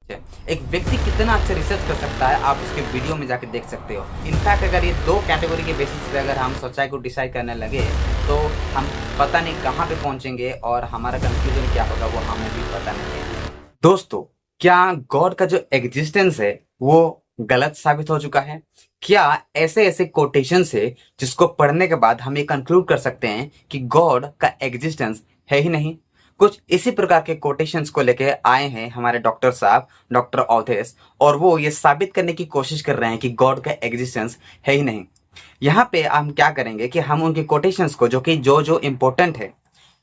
एक व्यक्ति कितना अच्छा रिसर्च कर सकता है आप उसके वीडियो में जाके देख सकते हो। इनफैक्ट अगर ये दो कैटेगरी के बेसिस पे अगर हम सच्चाई को डिसाइड करने लगे तो हम पता नहीं कहाँ पे पहुंचेंगे और हमारा कंक्लूजन क्या होगा वो हमें भी पता नहीं है। दोस्तों, क्या गॉड का जो एग्जिस्टेंस है वो गलत साबित हो चुका है? क्या ऐसे ऐसे कोटेशंस है जिसको पढ़ने के बाद हम ये कंक्लूड कर सकते हैं कि गॉड का एग्जिस्टेंस है ही नहीं? कुछ इसी प्रकार के कोटेशंस को लेके आए हैं हमारे डॉक्टर साहब, डॉक्टर अवधेश, और वो ये साबित करने की कोशिश कर रहे हैं कि गॉड का एग्जिस्टेंस है ही नहीं। यहाँ पे हम क्या करेंगे कि हम उनके कोटेशंस को जो जो इम्पोर्टेंट है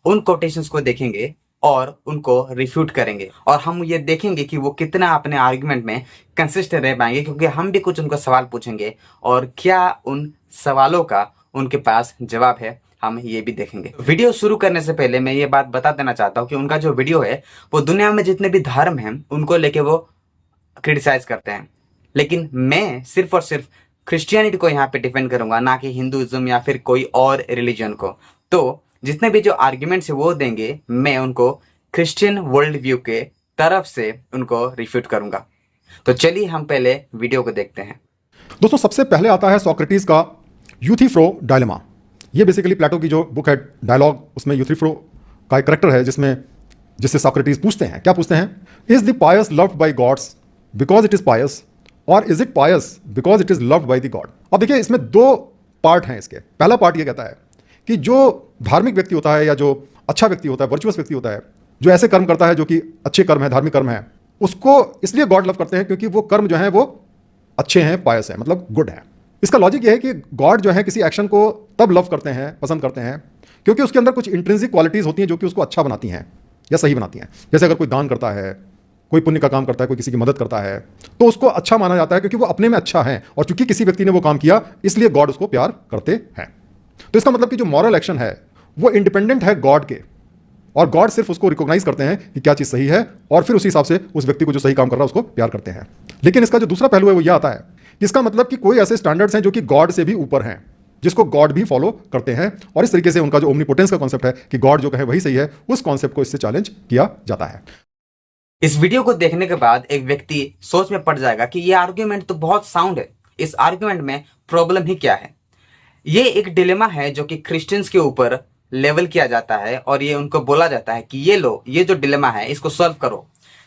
उन कोटेशंस को देखेंगे और उनको रिफ्यूट करेंगे और हम ये देखेंगे कि वो कितना अपने आर्गुमेंट में कंसिस्टेंट रह पाएंगे, क्योंकि हम भी कुछ उनको सवाल पूछेंगे और क्या उन सवालों का उनके पास जवाब है हम ये भी देखेंगे। वीडियो शुरू करने से पहले मैं ये बात बता देना चाहता हूँ कि उनका जो वीडियो है वो दुनिया में जितने भी धर्म हैं उनको लेके वो क्रिटिसाइज करते हैं, लेकिन मैं सिर्फ और सिर्फ क्रिश्चियनिटी को यहाँ पे डिफेंड करूंगा, ना कि हिंदुइज्म या फिर कोई और रिलीजन को। तो जितने भी जो आर्ग्यूमेंट्स है वो देंगे मैं उनको क्रिश्चियन वर्ल्ड व्यू के तरफ से उनको रिफ्यूट करूंगा। तो चलिए हम पहले वीडियो को देखते हैं। दोस्तों, सबसे पहले आता है सोक्रेटिस का यूथिफ्रो डायलेमा। ये बेसिकली प्लेटो की जो बुक है डायलॉग, उसमें यूथिफ्रो का एक करेक्टर है जिससे सोक्रेटिस पूछते हैं, क्या पूछते हैं? Is the pious loved by gods because it is pious, और is it pious because it is loved by the god? अब देखिए, इसमें दो पार्ट हैं इसके। पहला पार्ट ये कहता है कि जो धार्मिक व्यक्ति होता है या जो अच्छा व्यक्ति होता है, वर्चुअस व्यक्ति होता है, जो ऐसे कर्म करता है जो कि अच्छे कर्म है, धार्मिक कर्म है, उसको इसलिए गॉड लव करते हैं क्योंकि वो कर्म जो है वो अच्छे हैं, पायस है, मतलब गुड है। इसका लॉजिक ये है कि गॉड जो है किसी एक्शन को तब लव करते हैं, पसंद करते हैं, क्योंकि उसके अंदर कुछ इंट्रिंसिक क्वालिटीज होती हैं जो कि उसको अच्छा बनाती हैं या सही बनाती हैं। जैसे अगर कोई दान करता है, कोई पुण्य का काम करता है, कोई किसी की मदद करता है, तो उसको अच्छा माना जाता है क्योंकि वो अपने में अच्छा है, और चूंकि किसी व्यक्ति ने वो काम किया इसलिए गॉड उसको प्यार करते हैं। तो इसका मतलब कि जो मॉरल एक्शन है वो इंडिपेंडेंट है गॉड के, और गॉड सिर्फ उसको रिकॉग्नाइज करते हैं कि क्या चीज़ सही है, और फिर उसी हिसाब से उस व्यक्ति को जो सही काम कर रहा है उसको प्यार करते हैं। लेकिन इसका जो दूसरा पहलू है वो यह आता है कि इसका मतलब कि कोई ऐसे स्टैंडर्ड्स हैं जो कि गॉड से भी ऊपर हैं, जिसको गॉड भी फॉलो करते हैं, और इस तरीके से उनका जो ओमनीपोटेंस का कॉन्सेप्ट है कि गॉड जो कहे वही सही है, उस कॉन्सेप्ट को इससे चैलेंज किया जाता है। इस वीडियो को देखने के बाद एक व्यक्ति सोच में पड़ जाएगा कि ये आर्ग्यूमेंट तो बहुत साउंड है, इस आर्ग्यूमेंट में प्रॉब्लम ही क्या है? ये एक डिलेमा है जो कि क्रिश्चियंस के ऊपर लेवल किया जाता है और ये उनको बोला जाता है कि ये लो, ये जो डिलेमा है इसको सॉल्व करो,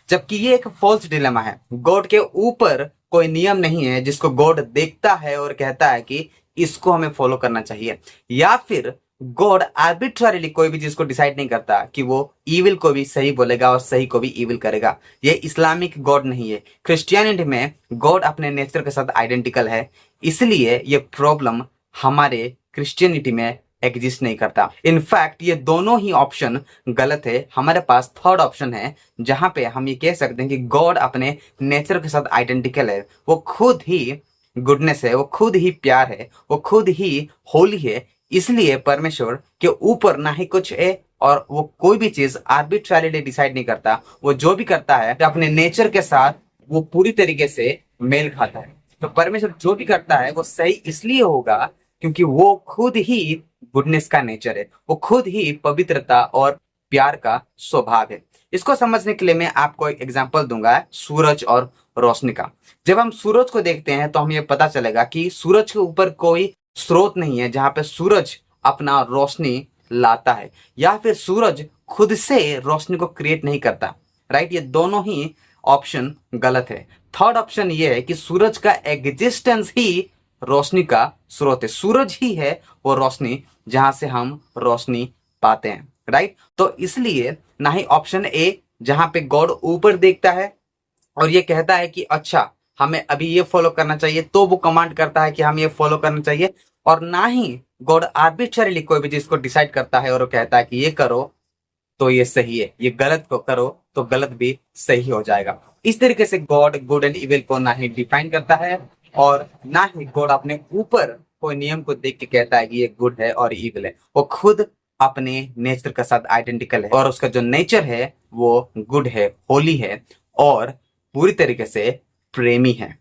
जबकि ये एक फॉल्स डिलेमा है। गॉड के ऊपर कोई नियम नहीं है जिसको गॉड देखता है और कहता है कि इसको हमें फॉलो करना चाहिए, या फिर गॉड आर्बिट्ररीली कोई भी चीज को डिसाइड नहीं करता कि वो इविल को भी सही बोलेगा और सही को भी इविल करेगा। ये इस्लामिक गॉड नहीं है। क्रिश्चियनिटी में गॉड अपने नेचर के साथ आइडेंटिकल है, इसलिए ये प्रॉब्लम हमारे क्रिश्चियनिटी में एग्जिस्ट नहीं करता। इनफैक्ट ये दोनों ही ऑप्शन गलत है। हमारे पास थर्ड ऑप्शन है जहां पे हम ये कह सकते हैं कि गॉड अपने नेचर के साथ आइडेंटिकल है, वो खुद ही गुडनेस है, वो खुद ही प्यार है, वो खुद ही होली है, इसलिए परमेश्वर के ऊपर ना ही कुछ है और वो कोई भी चीज आर्बिट्ररीली डिसाइड नहीं करता। वो जो भी करता है अपने नेचर के साथ वो पूरी तरीके से मेल खाता है। तो परमेश्वर जो भी करता है वो सही इसलिए होगा क्योंकि वो खुद ही गुडनेस का नेचर है, वो खुद ही पवित्रता और प्यार का स्वभाव है। इसको समझने के लिए मैं आपको एक एग्जांपल दूंगा सूरज और रोशनी का। जब हम सूरज को देखते हैं तो हमें ये पता चलेगा कि सूरज के ऊपर कोई स्रोत नहीं है जहां पे सूरज अपना रोशनी लाता है, या फिर सूरज खुद से रोशनी को क्रिएट नहीं करता। राइट, ये दोनों ही ऑप्शन गलत है। थर्ड ऑप्शन ये है कि सूरज का एग्जिस्टेंस ही रोशनी का स्रोत है, सूरज ही है वो रोशनी जहां से हम रोशनी पाते हैं। राइट, तो इसलिए ना ही ऑप्शन ए जहां पे गॉड ऊपर देखता है और ये कहता है कि अच्छा हमें अभी ये फॉलो करना चाहिए, तो वो कमांड करता है कि हम ये फॉलो करना चाहिए, और ना ही गॉड आर्बिट्ररीली कोई भी चीज को डिसाइड करता है और वो कहता है कि ये करो तो ये सही है, ये गलत को करो तो गलत भी सही हो जाएगा। इस तरीके से गॉड गुड एंड इविल को ना ही डिफाइन करता है और ना ही गॉड अपने ऊपर कोई नियम को देख के कहता है कि ये गुड है और इविल है। वो खुद अपने नेचर के साथ आइडेंटिकल है और उसका जो नेचर है वो गुड है, होली है और पूरी तरीके से प्रेमी है।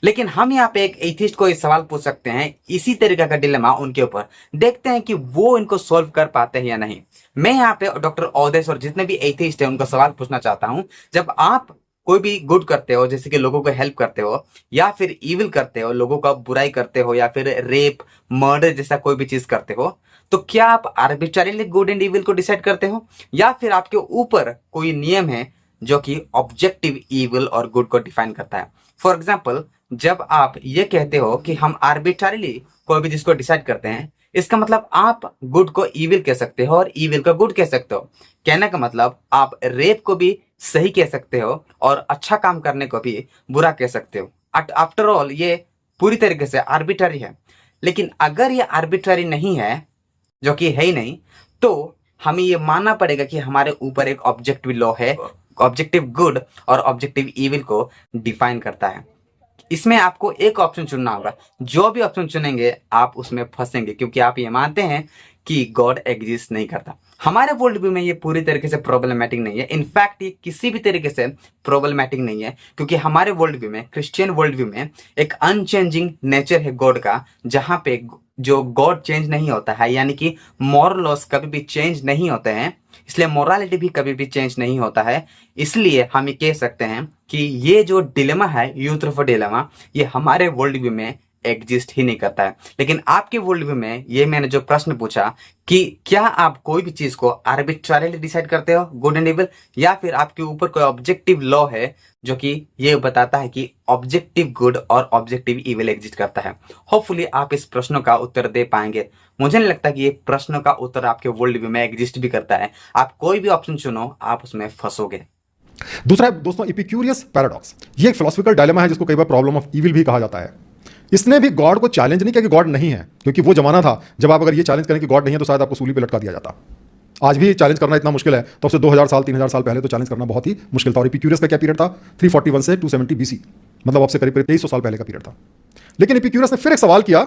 लेकिन हम यहाँ पे एक एथिस्ट को ये सवाल पूछ सकते हैं, इसी तरीके का डिलेमा उनके ऊपर, देखते हैं कि वो इनको सॉल्व कर पाते हैं या नहीं। मैं यहाँ पे डॉक्टर अवधेश और जितने भी एथिस्ट हैं उनको सवाल पूछना चाहता हूँ, जब आप कोई भी गुड करते हो, जैसे कि लोगों को हेल्प करते हो, या फिर इविल करते हो, लोगों का बुराई करते हो, या फिर रेप, मर्डर जैसा कोई भी चीज करते हो, तो क्या आप आर्बिट्ररीली गुड एंड इविल को डिसाइड करते हो, या फिर आपके ऊपर कोई नियम है जो कि ऑब्जेक्टिव इविल और गुड को डिफाइन करता है? फॉर एग्जाम्पल, जब आप ये कहते हो कि हम आर्बिट्ररीली कोई भी चीज को डिसाइड करते हैं, इसका मतलब आप गुड को इविल कह सकते हो और इविल को गुड कह सकते हो। कहने का मतलब आप रेप को भी सही कह सकते हो और अच्छा काम करने को भी बुरा कह सकते हो। आफ्टर ऑल ये पूरी तरीके से आर्बिट्ररी है। लेकिन अगर ये आर्बिट्ररी नहीं है, जो कि है ही नहीं, तो हमें ये मानना पड़ेगा कि हमारे ऊपर एक ऑब्जेक्टिव लॉ है, ऑब्जेक्टिव गुड और ऑब्जेक्टिव इविल को डिफाइन करता है। इसमें आपको एक ऑप्शन चुनना होगा। जो भी ऑप्शन चुनेंगे आप उसमें फंसेंगे, क्योंकि आप ये मानते हैं कि गॉड एग्जिस्ट नहीं करता। हमारे वर्ल्ड व्यू में ये पूरी तरीके से प्रॉब्लमेटिक नहीं है। इनफैक्ट ये किसी भी तरीके से प्रॉब्लमेटिक नहीं है, क्योंकि हमारे वर्ल्ड व्यू में, क्रिश्चियन वर्ल्ड व्यू में, एक अनचेंजिंग नेचर है गॉड का, जहां पे जो गॉड चेंज नहीं होता है, यानी कि मॉरल लॉस कभी भी चेंज नहीं होते हैं, इसलिए मोरालिटी भी कभी भी चेंज नहीं होता है। इसलिए हम ये कह सकते हैं कि ये जो डिलेमा है, यूथ्रोफो डिलेमा, ये हमारे वर्ल्ड व्यू में एग्जिस्ट ही नहीं करता है। लेकिन आपके वर्ल्ड व्यू में ये मैंने जो प्रश्न पूछा कि क्या आप कोई भी चीज को आर्बिट्ररीली डिसाइड करते हो, गुड एंड इविल, या फिर आपके ऊपर कोई ऑब्जेक्टिव लॉ है जो कि ये बताता है कि ऑब्जेक्टिव गुड और ऑब्जेक्टिव इविल एग्जिस्ट करता है? होपफुली आप इस प्रश्नों का उत्तर दे पाएंगे। मुझे नहीं लगता कि ये प्रश्नों का उत्तर आपके वर्ल्ड व्यू में एग्जिस्ट भी करता है। आप कोई भी ऑप्शन चुनो, आप उसमें फंसोगे। दूसरा है दोस्तों इपिक्यूरियस पैराडॉक्स। ये एक फिलोसफिकल डायलेमा है जिसको कई बार प्रॉब्लम ऑफ इविल भी कहा जाता है। इसने भी गॉड को चैलेंज नहीं किया कि गॉड नहीं है, क्योंकि वो जमाना था जब आप अगर ये चैलेंज करें कि गॉड नहीं है तो शायद आपको सूली पे लटका दिया जाता। आज भी चैलेंज करना इतना मुश्किल है, तो अब से 2000 साल 3000 साल पहले तो चैलेंज करना बहुत ही मुश्किल था। और इपिक्यूरियस का क्या पीरियड था? 341 से 270 बीसी, मतलब अब से करीब 2300 साल पहले का पीरियड था। लेकिन इपिक्यूरियस ने फिर एक सवाल किया,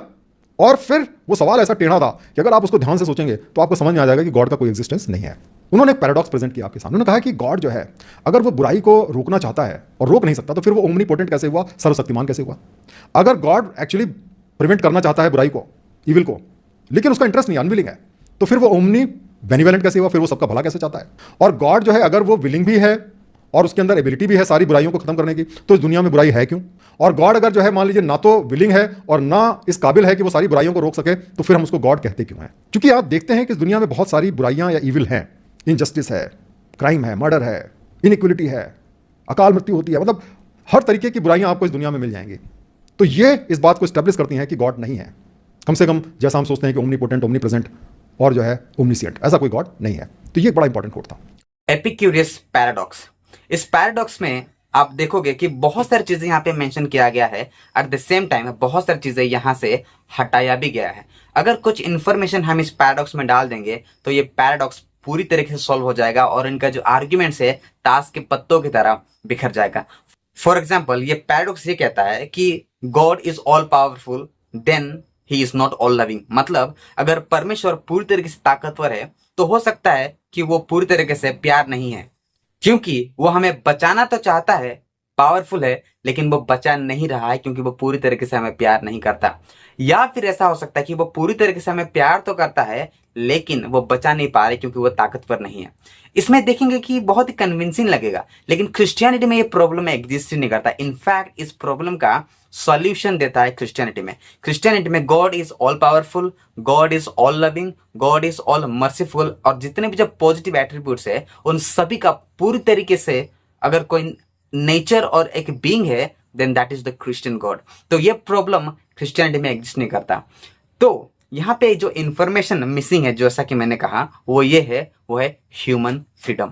और फिर वो सवाल ऐसा टेढ़ा था कि अगर आप उसको ध्यान से सोचेंगे तो आपको समझ में आ जाएगा कि गॉड का कोई एग्जिस्टेंस नहीं है। उन्होंने एक पैराडॉक्स प्रेजेंट किया आपके सामने। उन्होंने कहा कि गॉड जो है, अगर वो बुराई को रोकना चाहता है और रोक नहीं सकता, तो फिर वो ओमनीपोटेंट कैसे हुआ, सर्वशक्तिमान कैसे हुआ? अगर गॉड एक्चुअली प्रिवेंट करना चाहता है बुराई को, इविल को, लेकिन उसका इंटरेस्ट नहीं, अनविलिंग है, तो फिर वो ओमनी बेनिवलेंट कैसे हुआ? फिर वो सबका भला कैसे चाहता है? और गॉड जो है, अगर वो विलिंग भी है और उसके अंदर एबिलिटी भी है सारी बुराइयों को खत्म करने की, तो इस दुनिया में बुराई है क्यों? और गॉड अगर जो है मान लीजिए ना तो विलिंग है और ना इस काबिल है कि वो सारी बुराइयों को रोक सके, तो फिर हम उसको गॉड कहते क्यों हैं? क्योंकि आप देखते हैं कि इस दुनिया में बहुत सारी बुराइयां या इविल हैं। इनजस्टिस है, क्राइम है, मर्डर है, इनइक्वलिटी है, अकाल मृत्यु होती है, मतलब हर तरीके की बुराइयां आपको इस दुनिया में मिल जाएंगी। तो ये इस बात को स्टैब्लिश करती हैं कि गॉड नहीं है। कम से कम जैसा हम सोचते हैं कि ओमनीपोटेंट, ओमनीप्रेजेंट और जो है ओमनीसिएंट, ऐसा कोई गॉड नहीं है। तो ये एक बड़ा इंपॉर्टेंट कोट था। एपिक्यूरियस पैराडॉक्स। इस पैराडॉक्स में आप देखोगे कि बहुत सारी चीजें यहाँ पे मेंशन किया गया है, एट द सेम टाइम बहुत सारी चीजें यहाँ से हटाया भी गया है। अगर कुछ इंफॉर्मेशन हम इस पैराडॉक्स में डाल देंगे तो ये पैराडॉक्स पूरी तरीके से सॉल्व हो जाएगा और इनका जो आर्ग्यूमेंट्स है ताश के पत्तों की तरह बिखर जाएगा। फॉर एग्जाम्पल, ये पैराडॉक्स ये कहता है कि God is all powerful, then he is not all loving. मतलब अगर परमेश्वर पूरी तरीके से ताकतवर है तो हो सकता है कि वो पूरी तरीके से प्यार नहीं है, क्योंकि वो हमें बचाना तो चाहता है, पावरफुल है, लेकिन वो बचा नहीं रहा है क्योंकि वो पूरी तरीके से हमें प्यार नहीं करता। या फिर ऐसा हो सकता है कि वो पूरी तरीके से हमें प्यार तो करता है लेकिन वो बचा नहीं पा रहे क्योंकि वो ताकतवर नहीं है। इसमें देखेंगे कि बहुत ही कन्विंसिंग लगेगा, लेकिन क्रिश्चियनिटी में ये प्रॉब्लम एग्जिस्ट ही नहीं करता। इनफैक्ट इस प्रॉब्लम का सॉल्यूशन देता है क्रिश्चियनिटी में। क्रिश्चियनिटी में God is all powerful, God is all loving, God is all merciful, और जितने भी जो पॉजिटिव एट्रीब्यूट्स है उन सभी का पूरी तरीके से अगर कोई नेचर और एक बीइंग है, then that is the Christian God. तो ये प्रॉब्लम क्रिश्चियनिटी में एग्जिस्ट नहीं करता। तो यहाँ पे जो इंफॉर्मेशन मिसिंग है, जैसा कि मैंने कहा, वो है ह्यूमन फ्रीडम।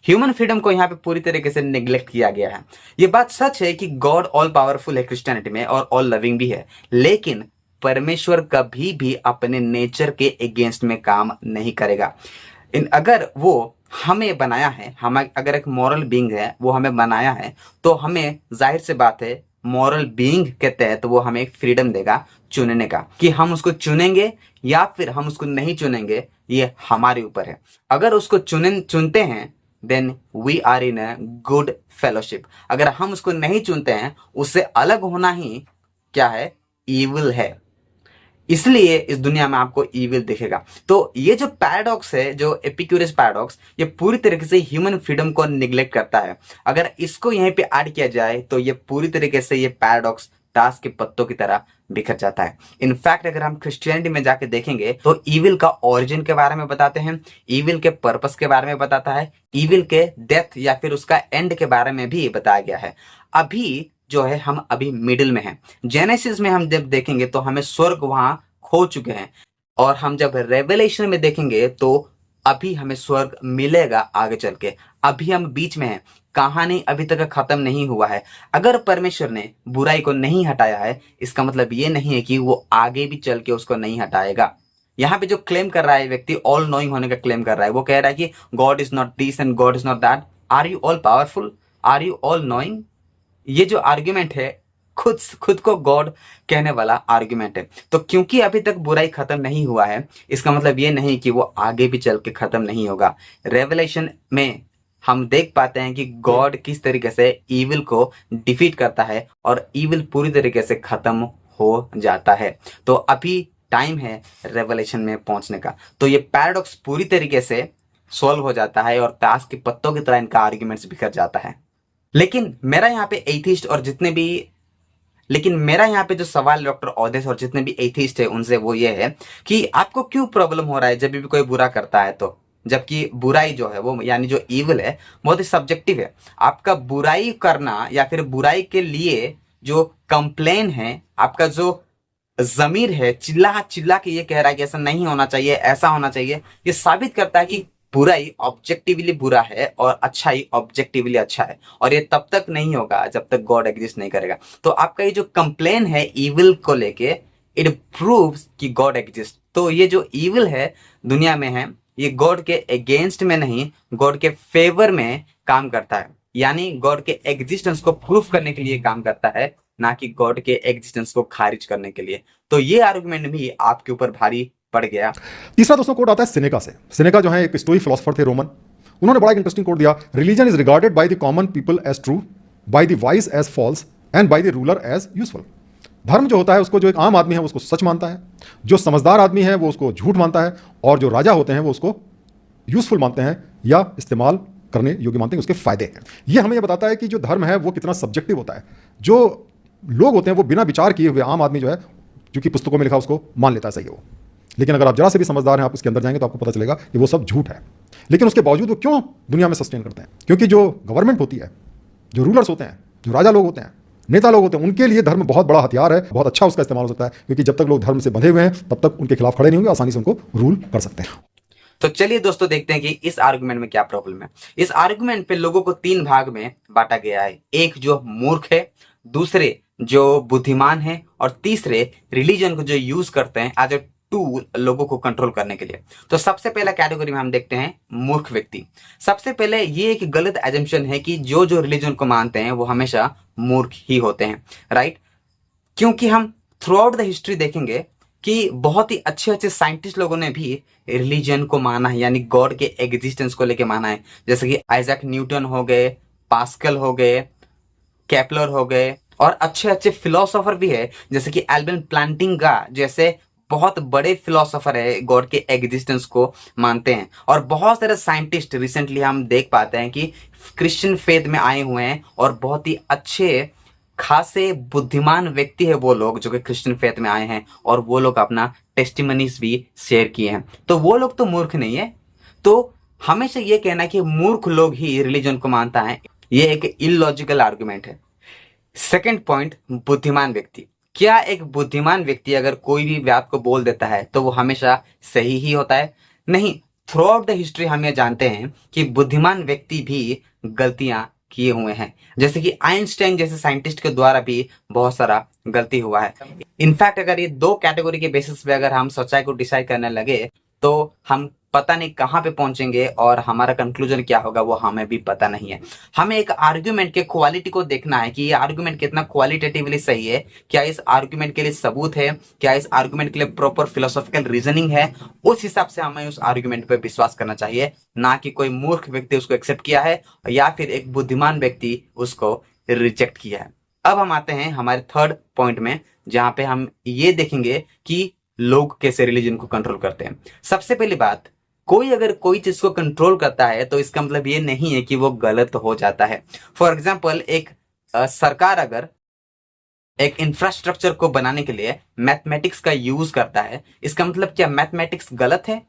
ह्यूमन फ्रीडम को यहाँ पे पूरी तरीके से नेग्लेक्ट किया गया है। ये बात सच है कि गॉड ऑल पावरफुल है क्रिश्चियनिटी में और ऑल लविंग भी है, लेकिन परमेश्वर कभी भी अपने नेचर के अगेंस्ट में काम नहीं करेगा। अगर वो हमें बनाया है, हम अगर एक मॉरल बीइंग है, वो हमें बनाया है, तो हमें जाहिर से बात है मॉरल बीइंग के तहत वो हमें एक फ्रीडम देगा चुनने का, कि हम उसको चुनेंगे या फिर हम उसको नहीं चुनेंगे, ये हमारे ऊपर है। अगर उसको चुनते हैं then we are in a good fellowship. अगर हम उसको नहीं चुनते हैं, उससे अलग होना ही क्या है? ईविल है। इसलिए इस दुनिया में आपको ईविल दिखेगा। तो ये जो पैराडॉक्स है, जो एपिक्यूरस पैराडॉक्स, ये पूरी तरीके से ह्यूमन फ्रीडम को निग्लेक्ट करता है। अगर इसको यहीं पे ऐड किया जाए तो ये पूरी तरीके से ये पैराडॉक्स ताश के पत्तों की तरह बिखर जाता है। इनफैक्ट अगर हम क्रिश्चियनिटी में जाके देखेंगे तो ईविल का ओरिजिन के बारे में बताते हैं, ईविल के पर्पस के बारे में बताता है, ईविल के डेथ या फिर उसका एंड के बारे में भी बताया गया है। अभी जो है हम अभी मिडिल में हैं। जेनेसिस में हम जब देखेंगे तो हमें स्वर्ग वहां खो चुके हैं, और हम जब रेवलेशन में देखेंगे तो अभी हमें स्वर्ग मिलेगा आगे चल के। अभी हम बीच में हैं, कहानी अभी तक खत्म नहीं हुआ है। अगर परमेश्वर ने बुराई को नहीं हटाया है, इसका मतलब ये नहीं है कि वो आगे भी चल के उसको नहीं हटाएगा। यहाँ पे जो क्लेम कर रहा है व्यक्ति, ऑल नोइंग होने का क्लेम कर रहा है, वो कह रहा है कि God is not this and God is not that. Are you all powerful? Are you all knowing? ये जो आर्ग्यूमेंट है खुद को गॉड कहने वाला आर्ग्यूमेंट है। तो क्योंकि अभी तक बुराई खत्म नहीं हुआ है, इसका मतलब ये नहीं कि वो आगे भी चल के खत्म नहीं होगा। रेवलेशन में हम देख पाते हैं कि गॉड किस तरीके से ईविल को डिफीट करता है और ईविल पूरी तरीके से खत्म हो जाता है। तो अभी टाइम है रेवलेशन में पहुंचने का। तो ये पैराडॉक्स पूरी तरीके से सॉल्व हो जाता है और ताश के पत्तों की तरह इनका आर्ग्यूमेंट्स बिखर जाता है। लेकिन मेरा यहाँ पे एथिस्ट और जितने भी लेकिन मेरा यहाँ पे जो सवाल डॉक्टर ओदेस और जितने भी एथिस्ट है उनसे वो ये है कि आपको क्यों प्रॉब्लम हो रहा है जब भी कोई बुरा करता है तो? जबकि बुराई जो है वो यानी जो ईविल है बहुत ही सब्जेक्टिव है। आपका बुराई करना या फिर बुराई के लिए जो कंप्लेन है, आपका जो जमीर है चिल्ला चिल्ला के ये कह रहा है कि ऐसा नहीं होना चाहिए, ऐसा होना चाहिए, ये साबित करता है कि बुराई ऑब्जेक्टिवली बुरा है और अच्छाई ऑब्जेक्टिवली अच्छा है। और ये तब तक नहीं होगा जब तक गॉड एग्जिस्ट नहीं करेगा। तो आपका ये जो कंप्लेन है ईविल को लेके, इट प्रूव्स कि गॉड एग्जिस्ट। तो ये जो ईविल है दुनिया में है, ये गॉड के अगेंस्ट में नहीं, गॉड के फेवर में काम करता है। यानी गॉड के एग्जिस्टेंस को प्रूफ करने के लिए काम करता है, ना कि गॉड के एग्जिस्टेंस को खारिज करने के लिए। तो ये आर्गुमेंट भी आपके ऊपर भारी पड़ गया। तीसरा दोस्तों कोट आता है सिनेका से। सिनेका जो है एक स्टोइक फिलोसोफर थे रोमन। उन्होंने बड़ा एक इंटरेस्टिंग कोट दिया, religion is regarded by the common people as true, by the wise as false and by the ruler as useful. धर्म जो होता है उसको जो एक आम आदमी है उसको सच मानता है, जो समझदार आदमी है वो उसको झूठ मानता है, और जो राजा होते हैं वो उसको यूजफुल मानते हैं या इस्तेमाल करने योग्य मानते हैं, उसके फायदे हैं। ये हमें ये बताता है कि जो धर्म है वो कितना सब्जेक्टिव होता है। जो लोग होते हैं वो बिना विचार किए हुए, आम आदमी जो है जो कि पुस्तकों में लिखा उसको मान लेता है सही हो। लेकिन अगर आप जरा से भी समझदार हैं, आप उसके अंदर जाएंगे तो आपको पता चलेगा कि वो सब झूठ है। लेकिन उसके बावजूद वो क्यों दुनिया में सस्टेन करते हैं? क्योंकि जो गवर्नमेंट होती है, जो रूलर्स होते हैं, जो राजा लोग होते हैं, नेता लोग होते हैं, उनके लिए धर्म बहुत बड़ा हथियार है, बहुत अच्छा उसका इस्तेमाल हो सकता है। क्योंकि जब तक लोग धर्म से बंधे हुए हैं तब तक उनके खिलाफ खड़े नहीं होंगे, आसानी से उनको रूल कर सकते हैं। तो चलिए दोस्तों देखते हैं कि इस आर्गुमेंट में क्या प्रॉब्लम है। इस आर्गुमेंट पे लोगों को 3 भाग में बांटा गया है। एक जो मूर्ख है, दूसरे जो बुद्धिमान है, और तीसरे रिलीजन को जो यूज करते हैं एज ए टूल लोगों को कंट्रोल करने के लिए। तो सबसे पहला कैटेगरी में हम देखते हैं मूर्ख व्यक्ति। सबसे पहले ये एक गलत एजम्पशन है कि जो जो रिलीजन को मानते हैं वो हमेशा मूर्ख ही होते हैं, राइट? क्योंकि हम थ्रू आउट द हिस्ट्री देखेंगे कि बहुत ही अच्छे अच्छे साइंटिस्ट लोगों ने भी रिलीजन को माना है, यानी गॉड के एग्जिस्टेंस को लेके माना है। जैसे कि आइजैक न्यूटन हो गए, पास्कल हो गए, केपलर हो गए, और अच्छे अच्छे फिलोसोफर भी है जैसे कि एल्बर्ट प्लांटिंगा जैसे बहुत बड़े फिलोसोफर है, गॉड के एग्जिस्टेंस को मानते हैं। और बहुत सारे साइंटिस्ट रिसेंटली हम देख पाते हैं कि क्रिश्चियन फेथ में आए हुए हैं, और बहुत ही अच्छे खासे बुद्धिमान व्यक्ति है वो लोग जो कि क्रिश्चियन फेथ में आए हैं, और वो लोग अपना टेस्टिमनीज भी शेयर किए हैं। तो वो लोग तो मूर्ख नहीं है। तो हमेशा ये कहना कि मूर्ख लोग ही रिलीजन को मानता है, ये एक इलॉजिकल आर्गुमेंट है। सेकंड पॉइंट, बुद्धिमान व्यक्ति। क्या एक बुद्धिमान व्यक्ति अगर कोई भी बात को बोल देता है तो वो हमेशा सही ही होता है? नहीं। थ्रू आउट द हिस्ट्री हम ये जानते हैं कि बुद्धिमान व्यक्ति भी गलतियां किए हुए हैं। जैसे कि आइंस्टाइन जैसे साइंटिस्ट के द्वारा भी बहुत सारा गलती हुआ है। इनफैक्ट अगर ये 2 कैटेगरी के बेसिस पे अगर हम सच्चाई को डिसाइड करने लगे तो हम पता नहीं कहां पे पहुंचेंगे, और हमारा कंक्लूजन क्या होगा वो हमें भी पता नहीं है। हमें एक आर्ग्यूमेंट के क्वालिटी को देखना है कि ये आर्ग्यूमेंट कितना क्वालिटेटिवली सही है, क्या इस आर्ग्यूमेंट के लिए सबूत है, क्या इस आर्ग्यूमेंट के लिए प्रॉपर फिलोसॉफिकल रीजनिंग है। उस हिसाब से हमें उस आर्ग्यूमेंट पर विश्वास करना चाहिए, ना कि कोई मूर्ख व्यक्ति उसको एक्सेप्ट किया है या फिर एक बुद्धिमान व्यक्ति उसको रिजेक्ट किया है। अब हम आते हैं हमारे थर्ड पॉइंट में, जहां पे हम ये देखेंगे कि लोग कैसे रिलीजन को कंट्रोल करते हैं। सबसे पहली बात, कोई अगर कोई चीज को कंट्रोल करता है तो इसका मतलब ये नहीं है कि वो गलत हो जाता है। फॉर एग्जाम्पल, एक सरकार अगर एक इंफ्रास्ट्रक्चर को बनाने के लिए मैथमेटिक्स का यूज करता है, इसका मतलब क्या मैथमेटिक्स गलत है?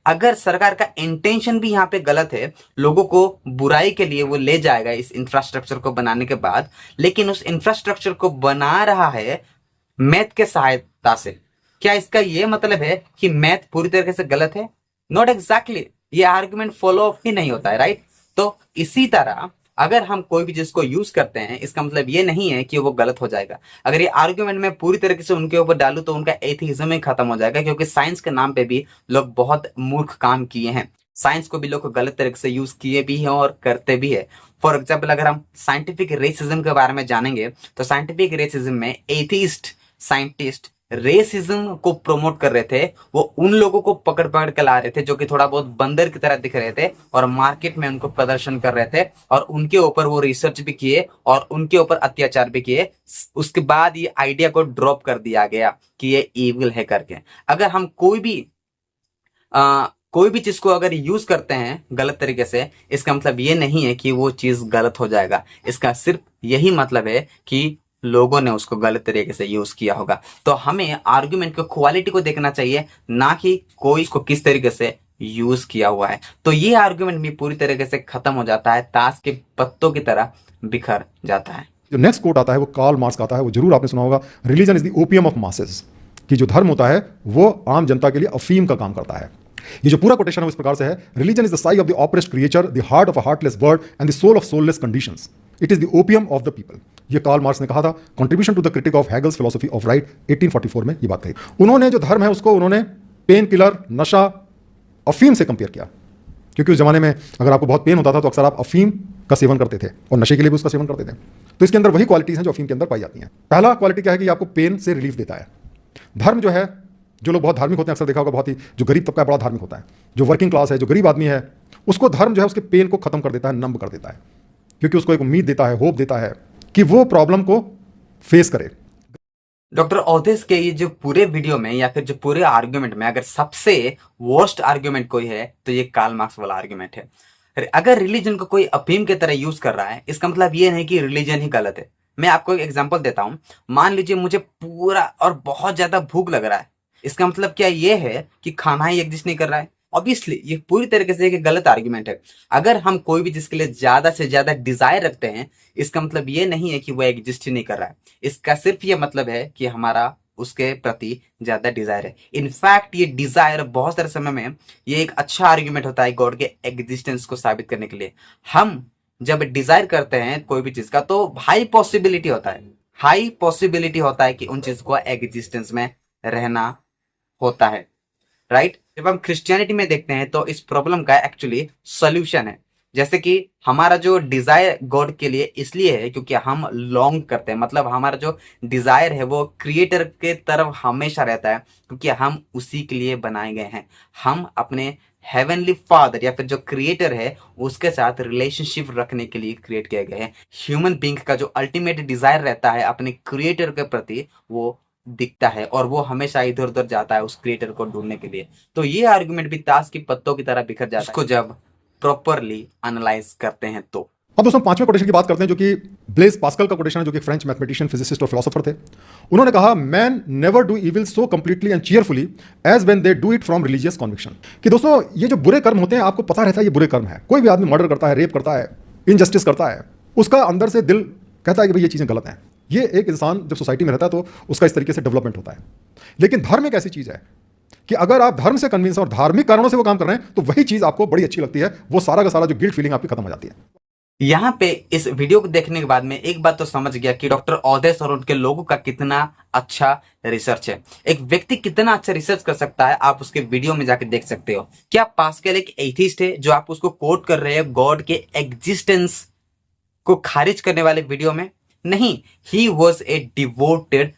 अगर सरकार का इंटेंशन भी यहाँ पे गलत है, लोगों को बुराई के लिए वो ले जाएगा इस इंफ्रास्ट्रक्चर को बनाने के बाद, लेकिन उस इंफ्रास्ट्रक्चर को बना रहा है मैथ के सहायता से, क्या इसका ये मतलब है कि मैथ पूरी तरीके से गलत है? नॉट एग्जैक्टली, ये आर्गुमेंट फॉलो अप ही नहीं होता है, राइट? तो इसी तरह अगर हम कोई भी चीज को यूज करते हैं, इसका मतलब ये नहीं है कि वो गलत हो जाएगा। अगर ये आर्गुमेंट मैं पूरी तरीके से उनके ऊपर डालूं तो उनका एथिज्म ही खत्म हो जाएगा, क्योंकि साइंस के नाम पे भी लोग बहुत मूर्ख काम किए हैं। साइंस को भी लोग गलत तरीके से यूज किए भी हैं और करते भी है। फॉर एग्जाम्पल, अगर हम साइंटिफिक रेसिज्म के बारे में जानेंगे तो साइंटिफिक रेसिज्म में एथिस्ट साइंटिस्ट रेसिज्म को प्रमोट कर रहे थे। वो उन लोगों को पकड़ पकड़ के ला रहे थे जो कि थोड़ा बहुत बंदर की तरह दिख रहे थे, और मार्केट में उनको प्रदर्शन कर रहे थे, और उनके ऊपर वो रिसर्च भी किए और उनके ऊपर अत्याचार भी किए। उसके बाद ये आइडिया को ड्रॉप कर दिया गया कि ये इविल है करके। अगर हम कोई भी चीज को अगर यूज करते हैं गलत तरीके से, इसका मतलब ये नहीं है कि वो चीज गलत हो जाएगा। इसका सिर्फ यही मतलब है कि लोगों ने उसको गलत तरीके से यूज किया होगा। तो हमें आर्गुमेंट की क्वालिटी को देखना चाहिए, ना कि कोई इसको किस तरीके से यूज किया हुआ है। तो ये आर्गुमेंट भी पूरी तरीके से खत्म हो जाता है, ताश के पत्तों की तरह बिखर जाता है। जो नेक्स्ट कोट आता है वो कार्ल मार्क्स का आता है, वो जरूर आपने सुना होगा, religion is the opium of masses, कि जो धर्म होता है वो आम जनता के लिए अफीम का काम करता है। ये जो पूरा कोटेशन है वो इस प्रकार से है, religion is the sigh of the oppressed creature, the heart of a heartless world and the soul of soulless conditions, it is the opium of the people. ये कार्ल मार्क्स ने कहा था, contribution to the critique of Hegel's philosophy of right, 1844 में ये बात कही। उन्होंने जो धर्म है उसको उन्होंने पेन किलर, नशा, अफीम से कंपेयर किया, क्योंकि उस जमाने में अगर आपको बहुत पेन होता था तो अक्सर आप अफीम का सेवन करते थे और नशे के लिए भी उसका सेवन करते थे। तो इसके अंदर वही क्वालिटीज हैं जो अफीम के अंदर पाई जाती हैं। पहला क्वालिटी क्या है कि आपको पेन से रिलीफ देता है। धर्म जो है, जो लोग बहुत धार्मिक होते हैं, अक्सर देखा होगा, बहुत ही जो गरीब तबका बड़ा धार्मिक होता है, जो वर्किंग क्लास है, जो गरीब आदमी है, उसको धर्म जो है उसके पेन को खत्म कर देता है, नंब कर देता है, क्योंकि उसको एक उम्मीद देता है, होप देता है कि वो प्रॉब्लम को फेस करे। डॉक्टर ओदेस के ये जो पूरे वीडियो में या फिर जो पूरे आर्ग्यूमेंट में अगर सबसे वर्स्ट आर्ग्यूमेंट कोई है तो ये कार्ल मार्क्स वाला आर्ग्यूमेंट है। अगर रिलीजन को कोई अफीम की तरह यूज कर रहा है, इसका मतलब ये नहीं कि रिलीजन ही गलत है। मैं आपको एक एग्जांपल देता हूं। मान लीजिए मुझे पूरा और बहुत ज्यादा भूख लग रहा है, इसका मतलब क्या ये है कि खाना ही एग्जिस्ट नहीं कर रहा है? ऑब्वियसली ये पूरी तरीके से एक गलत आर्ग्यूमेंट है। अगर हम कोई भी चीज के लिए ज्यादा से ज्यादा डिजायर रखते हैं, इसका मतलब ये नहीं है कि वो एग्जिस्ट ही नहीं कर रहा है। इसका सिर्फ ये मतलब है कि हमारा उसके प्रति ज्यादा डिजायर है। इनफैक्ट ये डिजायर बहुत सारे समय में ये एक अच्छा आर्ग्यूमेंट होता है गॉड के एग्जिस्टेंस को साबित करने के लिए। हम जब डिजायर करते हैं कोई भी चीज का तो हाई पॉसिबिलिटी होता है कि उन चीज को एग्जिस्टेंस में रहना होता है, राइट? जब हम क्रिश्चियनिटी में देखते हैं तो इस प्रॉब्लम का एक्चुअली सॉल्यूशन है। जैसे कि हमारा जो डिजायर गॉड के लिए इसलिए है क्योंकि हम लॉन्ग करते हैं, मतलब हमारा जो डिजायर है वो क्रिएटर के तरफ हमेशा रहता है, क्योंकि हम उसी के लिए बनाए गए हैं। हम अपने हेवनली फादर या फिर जो क्रिएटर है उसके साथ रिलेशनशिप रखने के लिए क्रिएट किए गए हैं। ह्यूमन बीइंग का जो अल्टीमेट डिजायर रहता है अपने क्रिएटर के प्रति, वो दिखता है और वो हमेशा इधर उधर जाता है उस क्रिएटर को ढूंढने के लिए। तो ये आर्गुमेंट भी ताश की पत्तों की तरह बिखर जाता है उसको जब प्रॉपरली एनालाइज करते हैं तो। अब दोस्तों पांचवें कोटेशन की बात करते हैं, जो कि ब्लेज पास्कल का कोटेशन है, जो कि फ्रेंच मैथमेटिशियन, फिजिसिस्ट और फिलोसोफर थे। उन्होंने कहा, man never do evil so completely and cheerfully as when they do it from religious conviction. कि दोस्तों ये जो बुरे कर्म होते हैं, आपको पता रहता है ये बुरे कर्म है। कोई भी आदमी मर्डर करता है, रेप करता है, इनजस्टिस करता है, उसका अंदर से दिल कहता है कि भाई ये चीजें गलत हैं। ये एक इंसान जब सोसाइटी में रहता है तो उसका इस तरीके से डेवलपमेंट होता है। लेकिन धर्म एक ऐसी चीज है कि अगर आप धर्म से कन्विंस और धार्मिक कारणों से वो काम कर रहे हैं तो वही चीज आपको बड़ी अच्छी लगती है, वो सारा का सारा जो गिल्ट फीलिंग आपकी खत्म हो जाती है। यहाँ पे इस वीडियो को देखने के बाद में एक बात तो समझ गया कि डॉक्टर ओदेस और उनके लोगों का कितना अच्छा रिसर्च है। एक व्यक्ति कितना अच्छा रिसर्च कर सकता है आप उसके वीडियो में जाकर देख सकते हो। क्या पास्कल एक एथिस्ट है जो आप उसको कोट कर रहे हैं गॉड के एग्जिस्टेंस को खारिज करने वाले वीडियो में? नहीं, he was a devoted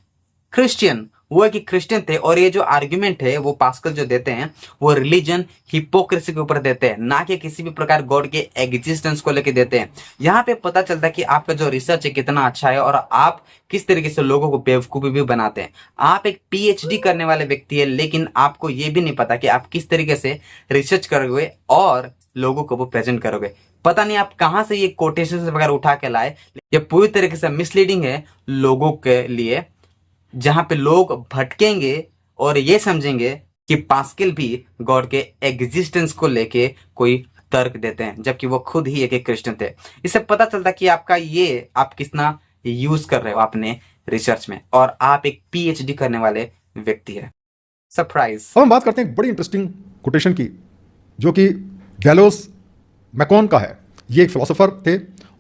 Christian. वो है कि क्रिश्चियन थे, और ये जो आर्ग्यूमेंट है वो पास्कल जो देते हैं वो रिलीजन हिपोक्रेसी के ऊपर देते हैं, ना कि किसी भी प्रकार गॉड के एग्जिस्टेंस को लेकर देते हैं। यहाँ पे पता चलता है कि आपका जो रिसर्च है कितना अच्छा है और आप किस तरीके से लोगों को बेवकूफी भी बनाते हैं। आप एक पीएचडी करने वाले व्यक्ति है, लेकिन आपको ये भी नहीं पता कि आप किस तरीके से रिसर्च करोगे और लोगों को वो प्रेजेंट करोगे। पता नहीं आप कहां से ये कोटेशन वगैरह उठा के लाए। ये पूरी तरीके से मिसलीडिंग है लोगों के लिए, जहां पे लोग भटकेंगे और ये समझेंगे कि पास्कल भी गॉड के एग्जिस्टेंस को लेके कोई तर्क देते हैं, जबकि वो खुद ही एक क्रिश्चियन थे। इससे पता चलता कि आपका ये आप कितना यूज कर रहे हो अपने रिसर्च में, और आप एक पीएचडी करने वाले व्यक्ति है। सरप्राइज। अब हम बात करते हैं एक बड़ी इंटरेस्टिंग कोटेशन की, जो कि गैलोस मैकॉन का है। ये एक फिलोसोफर थे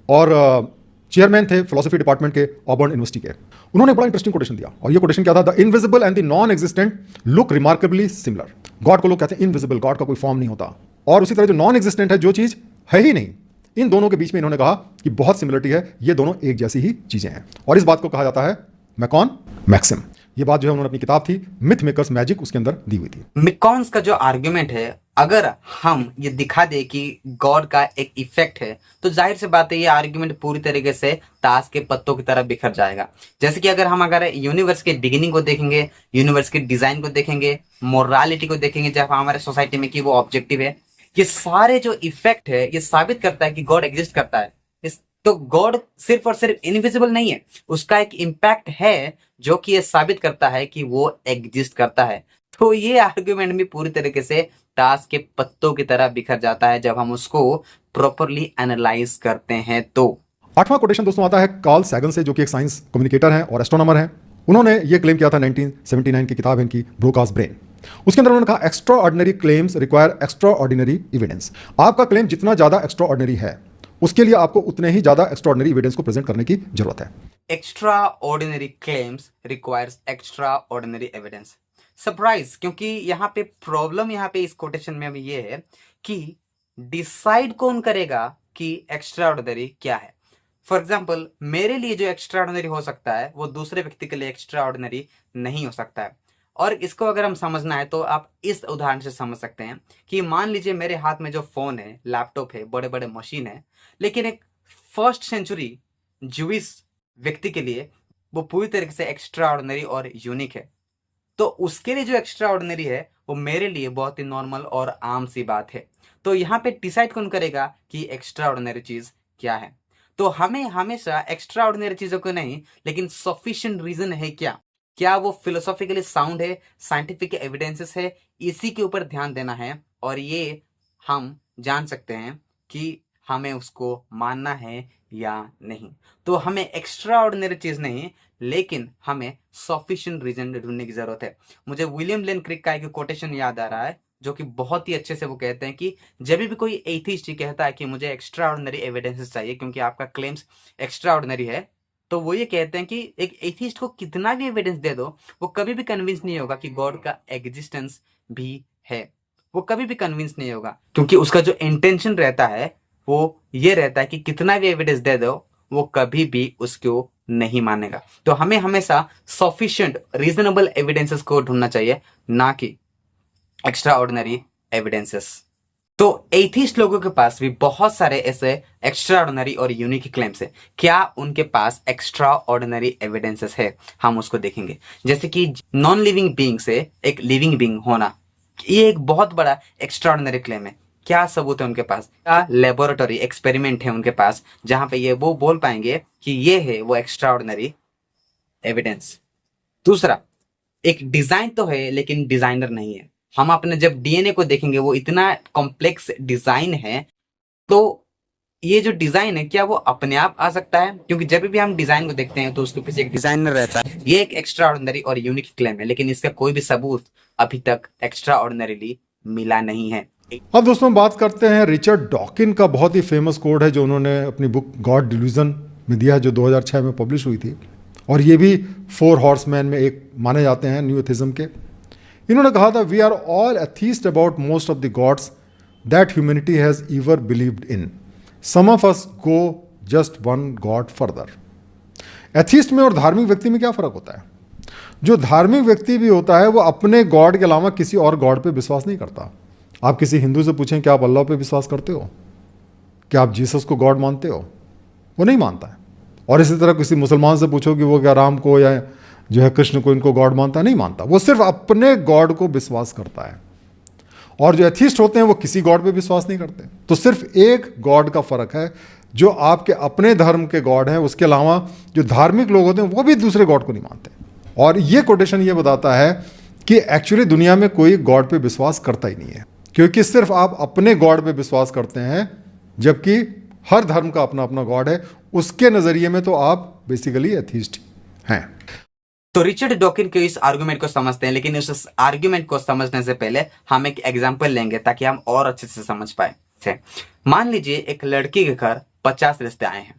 और चेयरमैन थे फिलोसफी डिपार्टमेंट के ऑबर्न यूनिवर्सिटी के। उन्होंने बड़ा इंटरेस्टिंग कोटेशन दिया, और ये कोटेशन क्या था? The invisible and the non existent look remarkably similar. God को लोग कहते हैं इनविजिबल, गॉड का कोई फॉर्म नहीं होता, और उसी तरह जो नॉन एग्जिस्टेंट है, जो चीज है ही नहीं, इन दोनों के बीच में इन्होंने कहा कि बहुत सिमिलरिटी है, ये दोनों एक जैसी ही चीजें हैं, और इस बात को कहा जाता है मैकॉन मैक्सिम। ये बात जो है उन्होंने अपनी किताब थी मिथ मेकर्स मैजिक, उसके अंदर दी हुई थी। मिकॉन्स का जो आर्ग्यूमेंट है, अगर हम ये दिखा दे कि गॉड का एक इफेक्ट है, तो जाहिर सी बात है ये आर्ग्यूमेंट पूरी तरीके से ताश के पत्तों की तरह बिखर जाएगा। जैसे कि अगर यूनिवर्स के बिगिनिंग को देखेंगे, यूनिवर्स के डिजाइन को देखेंगे, मोरालिटी को देखेंगे, जब हमारे सोसाइटी में कि वो ऑब्जेक्टिव है, ये सारे जो इफेक्ट है ये साबित करता है कि गॉड एग्जिस्ट करता है। तो गॉड सिर्फ और सिर्फ इनविजिबल नहीं है, उसका एक इम्पैक्ट है जो कि ये साबित करता है कि वो एग्जिस्ट करता है। तो ये आर्ग्यूमेंट भी पूरी तरीके से ताश के पत्तों की तरह बिखर जाता है जब हम उसको प्रॉपरली एनालाइज करते हैं। तो 8वां कोटेशन दोस्तों आता है कार्ल सैगन से, जो कि एक साइंस कम्युनिकेटर हैं और एस्ट्रोनॉमर हैं। उन्होंने ये क्लेम किया था 1979 की किताब है इनकी ब्रोकास ब्रेन। उसके अंदर उन्होंने कहा extra ordinary claims require extra ordinary evidence. आपका क्लेम जितना ज्यादा एक्स्ट्रा ऑर्डिनरी है, उसके लिए आपको उतने ही ज्यादा एक्स्ट्रा ऑर्डिनरी एविडेंस को प्रेजेंट करने की जरूरत है। Extra ordinary claims requires extra ordinary evidence. Surprise, क्योंकि यहाँ पे प्रॉब्लम यहाँ पे इस कोटेशन में भी ये है कि डिसाइड कौन करेगा कि एक्स्ट्रा ऑर्डिनरी क्या है। फॉर एग्जाम्पल, मेरे लिए जो एक्स्ट्रा ऑर्डिनरी हो सकता है वो दूसरे व्यक्ति के लिए एक्स्ट्रा ऑर्डिनरी नहीं हो सकता है। और इसको अगर हम समझना है तो आप इस उदाहरण से समझ सकते हैं कि मान लीजिए मेरे हाथ में जो फोन है, लैपटॉप है, बड़े बड़े मशीन है, लेकिन एक फर्स्ट सेंचुरी ज्यूइश व्यक्ति के लिए वो पूरी तरीके से एक्स्ट्रा ऑर्डिनरी और यूनिक है। तो उसके लिए जो एक्स्ट्रा ऑर्डिनरी है वो मेरे लिए बहुत ही नॉर्मल और आम सी बात है। तो यहाँ पे डिसाइड कौन करेगा कि एक्स्ट्रा ऑर्डिनरी चीज क्या है? तो हमें हमेशा एक्स्ट्रा ऑर्डिनरी चीजों को नहीं, लेकिन सफिशिएंट रीजन है क्या वो फिलोसॉफिकली साउंड है, साइंटिफिक एविडेंसेस है, इसी के ऊपर ध्यान देना है। और ये हम जान सकते हैं कि हमें उसको मानना है या नहीं। तो हमें एक्स्ट्रा ऑर्डिनरी चीज नहीं, लेकिन हमें सफिशिएंट रीजन ढूंढने की जरूरत है। मुझे विलियम लेन क्रिक का एक कोटेशन याद आ रहा है, जो कि बहुत ही अच्छे से वो कहते हैं कि जब भी कोई एथिस्ट कहता है कि मुझे एक्स्ट्रा ऑर्डिनरी एविडेंसेस चाहिए क्योंकि आपका क्लेम्स एक्स्ट्रा ऑर्डिनरी है, तो वो ये कहते हैं कि एक एथिस्ट को कितना भी एविडेंस दे दो, वो कभी भी कन्विंस नहीं होगा कि गॉड का एग्जिस्टेंस भी है। वो कभी भी कन्विंस नहीं होगा, क्योंकि उसका जो इंटेंशन रहता है वो ये रहता है कि कितना भी एविडेंस दे दो, वो कभी भी उसको नहीं मानेगा। तो हमें हमेशा सफिशिएंट रीजनेबल एविडेंसेस को ढूंढना चाहिए, ना कि एक्स्ट्रा ऑर्डिनरी एविडेंसेस। तो एथिस्ट लोगों के पास भी बहुत सारे ऐसे एक्स्ट्रा ऑर्डिनरी और यूनिक क्लेम्स है। क्या उनके पास एक्स्ट्रा ऑर्डिनरी एविडेंसेस है? हम उसको देखेंगे। जैसे कि नॉन लिविंग बीइंग से एक लिविंग बीइंग होना, ये एक बहुत बड़ा एक्स्ट्रा ऑर्डिनरी क्लेम है। क्या सबूत है उनके पास? क्या लेबोरेटरी एक्सपेरिमेंट है उनके पास जहां पे ये वो बोल पाएंगे कि ये है वो एक्स्ट्रा ऑर्डिनरी एविडेंस? दूसरा, एक डिजाइन तो है लेकिन डिजाइनर नहीं है। हम अपने जब डीएनए को देखेंगे वो इतना कॉम्प्लेक्स डिजाइन है, तो ये जो डिजाइन है क्या वो अपने आप आ सकता है? क्योंकि जब भी हम डिजाइन को देखते हैं तो उसके पीछे एक डिजाइनर रहता है। ये एक एक्स्ट्रा ऑर्डिनरी और यूनिक क्लेम है, लेकिन इसका कोई भी सबूत अभी तक एक्स्ट्रा ऑर्डिनरीली मिला नहीं है। अब दोस्तों बात करते हैं रिचर्ड डॉकिन का बहुत ही फेमस कोड है, जो उन्होंने अपनी बुक गॉड डिल्यूजन में दिया है, जो 2006 में पब्लिश हुई थी, और ये भी 4 हॉर्समैन में एक माने जाते हैं न्यू एथिज्म के। इन्होंने कहा था, we are all atheist about most of the gods that humanity has ever believed in. Some of us go just one god further. Atheist में और धार्मिक व्यक्ति में क्या फर्क होता है? जो धार्मिक व्यक्ति भी होता है वो अपने गॉड के अलावा किसी और गॉड पे विश्वास नहीं करता। आप किसी हिंदू से पूछें क्या आप अल्लाह पे विश्वास करते हो, क्या आप जीसस को गॉड मानते हो, वो नहीं मानता है। और इसी तरह किसी मुसलमान से पूछो कि वो क्या राम को या जो है कृष्ण को इनको गॉड मानता है, नहीं मानता। वो सिर्फ अपने गॉड को विश्वास करता है। और जो एथिस्ट होते हैं वो किसी गॉड पे विश्वास नहीं करते। तो सिर्फ एक गॉड का फर्क है, जो आपके अपने धर्म के गॉड हैं, उसके अलावा जो धार्मिक लोग होते हैं वो भी दूसरे गॉड को नहीं मानते। और ये कोटेशन ये बताता है कि एक्चुअली दुनिया में कोई गॉड पे विश्वास करता ही नहीं है, क्योंकि सिर्फ आप अपने गॉड पे विश्वास करते हैं, जबकि हर धर्म का अपना अपना गॉड है। उसके नजरिए में तो आप बेसिकली एथिस्ट हैं। तो रिचर्ड डॉकिन के इस आर्गुमेंट को समझते हैं, लेकिन उस आर्गुमेंट को समझने से पहले हम एक एग्जांपल लेंगे ताकि हम और अच्छे से समझ पाए। मान लीजिए एक लड़की के घर 50 रिश्ते आए हैं,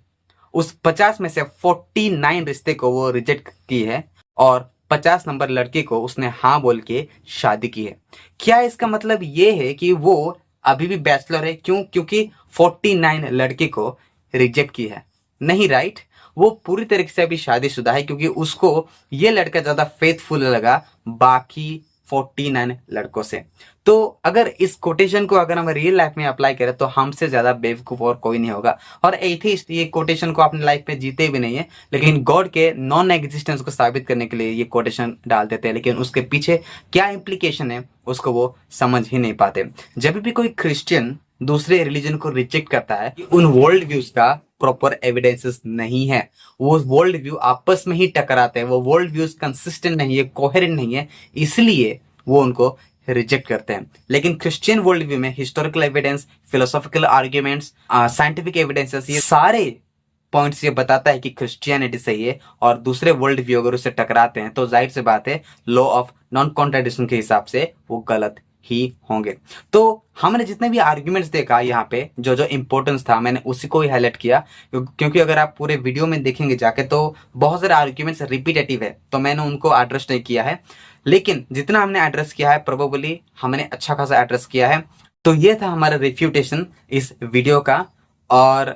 उस 50 में से 49 रिश्ते को वो रिजेक्ट की है और 50 नंबर लड़की को उसने हाँ बोल के शादी की है। क्या इसका मतलब ये है कि वो अभी भी बैचलर है? क्यों? क्योंकि 49 लड़की को रिजेक्ट की है? नहीं, राइट। वो पूरी तरीके से अभी शादीशुदा है, क्योंकि उसको ये लड़का ज्यादा फेथफुल लगा बाकी 49 लड़कों से। तो अगर इस कोटेशन को अगर हम रियल लाइफ में अप्लाई करें तो हमसे ज्यादा बेवकूफ और कोई नहीं होगा। और एथिस्ट ये कोटेशन को अपने लाइफ में जीते भी नहीं है, लेकिन गॉड के नॉन एग्जिस्टेंस को साबित करने के लिए ये कोटेशन डाल देते हैं, लेकिन उसके पीछे क्या इम्प्लीकेशन है उसको वो समझ ही नहीं पाते। जब भी कोई क्रिश्चियन दूसरे रिलीजन को रिजेक्ट करता है, उन वर्ल्ड व्यूज का प्रॉपर एविडेंसेस नहीं है, वो वर्ल्ड व्यू आपस में ही टकराते हैं, वो वर्ल्ड व्यूज कंसिस्टेंट नहीं है, कोहेरेंट नहीं है, इसलिए वो उनको रिजेक्ट करते हैं। लेकिन क्रिश्चियन वर्ल्ड व्यू में historical evidence, philosophical arguments, scientific evidences, ये सारे पॉइंट्स ये बताता है कि क्रिश्चियनिटी सही है। और दूसरे वर्ल्ड व्यू अगर उससे टकराते हैं तो जाहिर सी बात है लॉ ऑफ नॉन कॉन्ट्राडिक्शन के हिसाब से वो गलत ही होंगे। तो हमने जितने भी आर्ग्यूमेंट्स देखा यहाँ पे, जो जो इंपॉर्टेंस था मैंने उसी को ही हाईलाइट किया, क्योंकि अगर आप पूरे वीडियो में देखेंगे जाके तो बहुत सारे आर्ग्यूमेंट्स रिपीटेटिव है, तो मैंने उनको एड्रेस नहीं किया है। लेकिन जितना हमने एड्रेस किया है प्रोबेबली हमने अच्छा खासा एड्रेस किया है। तो ये था हमारा रिफ्यूटेशन इस वीडियो का। और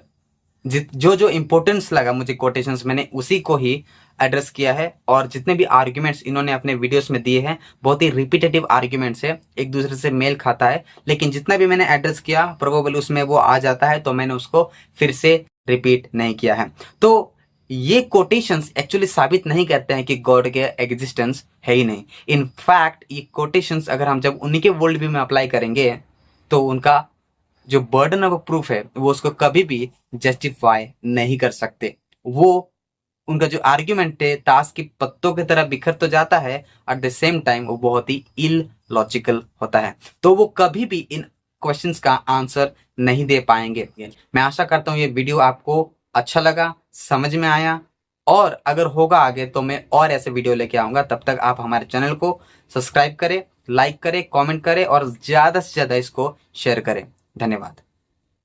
जो जो इंपॉर्टेंस लगा मुझे कोटेशंस, मैंने उसी को ही एड्रेस किया है। और जितने भी आर्ग्यूमेंट्स इन्होंने अपने वीडियोस में दिए हैं बहुत ही रिपीटेटिव आर्ग्यूमेंट्स है, एक दूसरे से मेल खाता है, लेकिन जितना भी मैंने एड्रेस किया प्रोबेबली उसमें वो आ जाता है, तो मैंने उसको फिर से रिपीट नहीं किया है। तो ये कोटेशंस एक्चुअली साबित नहीं करते हैं कि गॉड के एग्जिस्टेंस है ही नहीं। इनफैक्ट ये कोटेशंस अगर हम जब उन्हीं के वर्ल्ड व्यू में अप्लाई करेंगे तो उनका जो बर्डन ऑफ प्रूफ है वो उसको कभी भी जस्टिफाई नहीं कर सकते। वो उनका जो आर्ग्यूमेंट है ताश की पत्तों की तरह बिखर तो जाता है, एट द सेम टाइम वो बहुत ही इलॉजिकल होता है। तो वो कभी भी इन क्वेश्चंस का आंसर नहीं दे पाएंगे। मैं आशा करता हूँ ये वीडियो आपको अच्छा लगा, समझ में आया, और अगर होगा आगे तो मैं और ऐसे वीडियो लेके आऊंगा। तब तक आप हमारे चैनल को सब्सक्राइब करें, लाइक करें, कमेंट करें और ज्यादा से ज्यादा इसको शेयर करें। धन्यवाद।